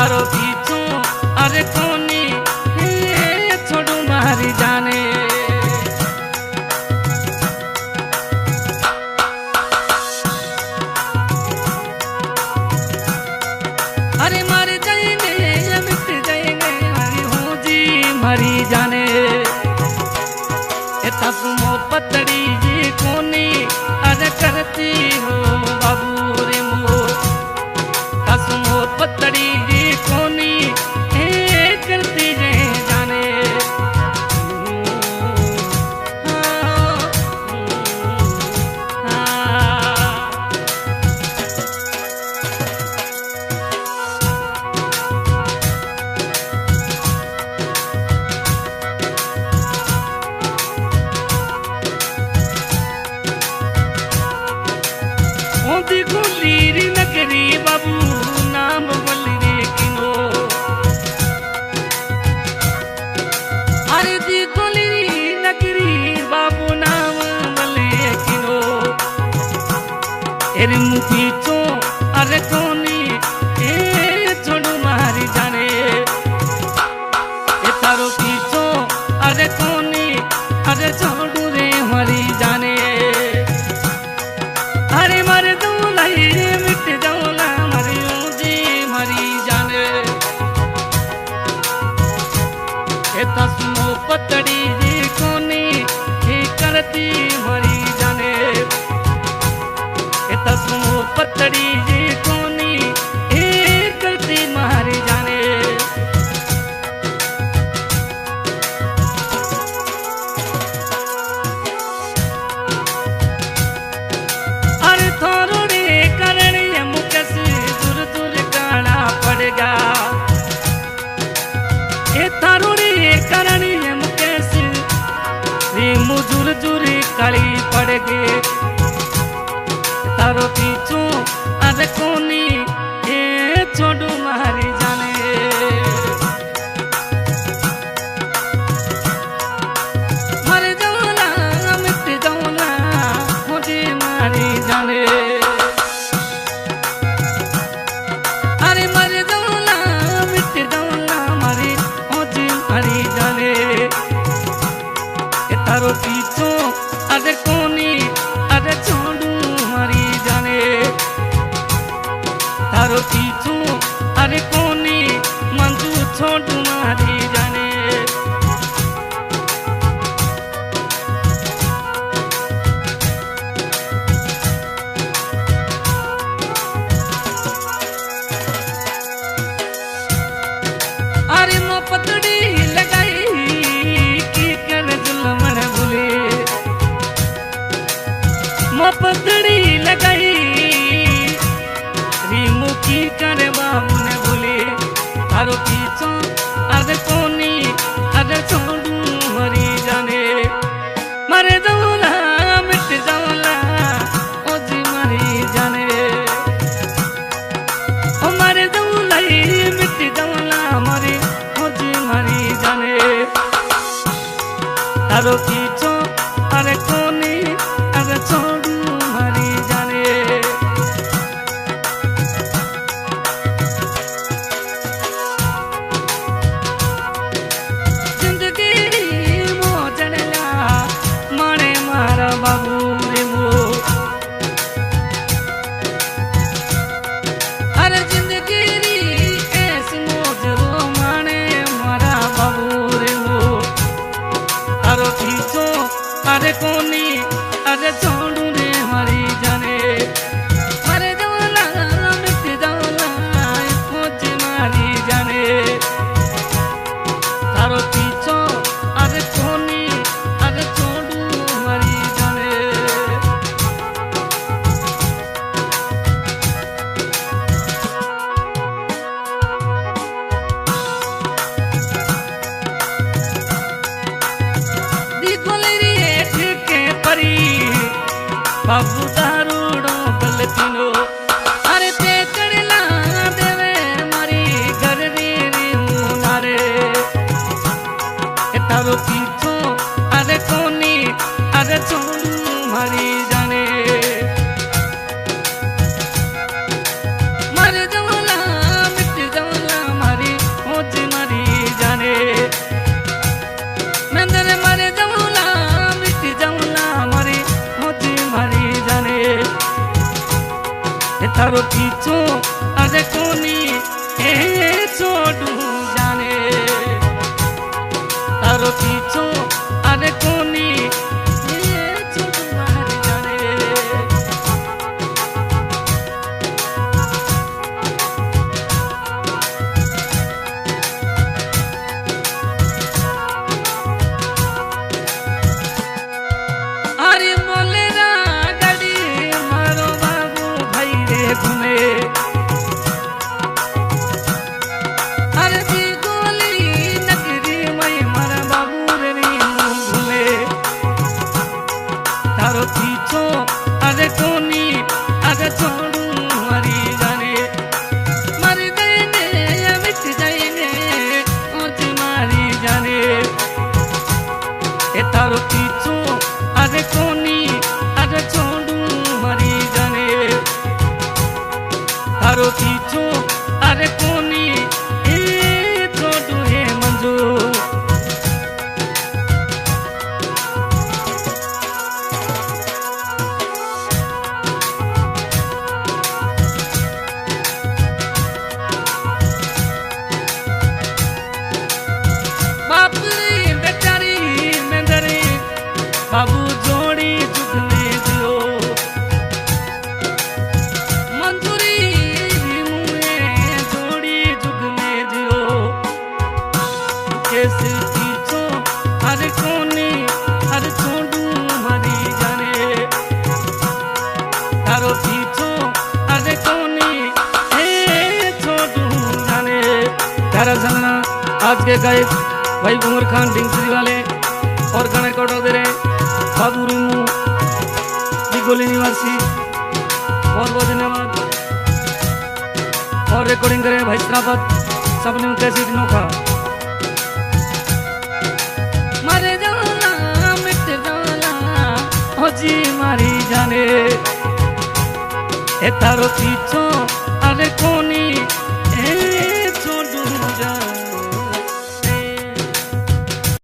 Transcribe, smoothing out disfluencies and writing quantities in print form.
थारो पीछू अरे कोनी छोड़ू मारी जाने। अरे मर जाएंगे या मिट जाएंगे हरी हूँ जी मरी जाने। तब पतड़ी जी कोनी अरे करती हो बाबू रे मो कसमो पतड़ी जी कोनी करती रे जाने। गुलीरी नगरी बाबू नाम बोली किनो। अरे दी गुलीरी नगरी बाबू नाम बोले किनो। एरे मुखी चो अरे कोनी छोड़ू मारी जाने। तारो पीछो अरे कोनी अरे छोड़ू रे मारी जाने। अरे मर मिट जाऊला मरियूं जी मरी जाने। तस्मो पतड़ी जी कोनी करती मरी जाने। तस्मो पतड़ी जी कोनी करती मारी जाने। अरे थोरो पड़ेगा ए थारूरी करनी है मुकेश रे मुजुर जुरी कली पड़ेगे। तारो पीछू अरे कोनी छोड़ू मारी जाने। मर जाऊला मिट जाऊला मुझे मारी जाने। अरे मर जाऊला मिट जाऊला मरी मुझे मारी जाने। तारो पीछू अरे कोनी अरे छोड़ू मारी जाने। तारो पीछू अरे कोनी मंजू छोड़ू मारी जाने। अरे मो पतड़ी लगाई की कर जुलमण भूले। मो पतड़ी लगाई रीमू की करे बाबू ने भूले। तारो पीछो अरे कोनी अरे छोड़ू मरी जाने। मरे जाऊला मिट जाऊला ओ जी मरी जाने। ओ मरे जाऊला मिट जाऊला मरी मरी जाने। तारो पीछो अरे कोनी अरे छोड़ू मरी जाने। जिंदगी मोजड़ला माने मारा बाबू रे मो। अरे जिंदगी ऐसी मोजरो माने मारा बाबू रे मो। तारो पीछो अरे कोनी अरे छोड़ू रे मरी जाने। मरे जाऊला मिट जाऊला मुझे मारी जाने। तारो पीछो अरे कोनी अरे छोड़ू मरी जाने। बाबू दारूड़ो गलतीनो। अरे ते चढ़ला देवे मारी घर रे नारे। तारो पीछो अरे कोनी अरे छोड़ू मरी जाने। मर जाऊला मिट जाऊला तारो पीछो अरे कोनी ए छोड़ू जाने तारो पीछो अरे कोनी ए छोड़ू हर जाने अरे बोले ना गाड़ी मारो बाबू भाई रे घूमे अरे भी गोली नगरी में मारा बाबू रे घूमे तारो पीछो अरे कोनी अरे छोड़ू मरी जाने मर देने या मिट जाने और मारी जाने ए तारो पीछो अरे कोनी अरे छोड़ू मरी जाने तारो पीछो अरे कोनी ए छोड़ू हे मंजू बाप रे बेचारी मेंदरी बाबू जोड़ी जुग में दियो मंजूरी मुए जोड़ी जुग में दियो कैसे पीछो हर कोनी हर छोड़ू मरी जाने तारो पीछो हर कोनी ए छोड़ू जाने प्यारा संगना आज के गायक भाई बुमर खान डिंगसरी वाले और गाना रिकॉर्ड दे रहे बाबू रिमू दिगोली निवासी बहुत बहुत धन्यवाद और रिकॉर्डिंग करे भाई श्रावत सबने कैसे नोखा मारे जाला मिट जाला ओ जी मारी जाने ए तारो पीछो अरे कोनी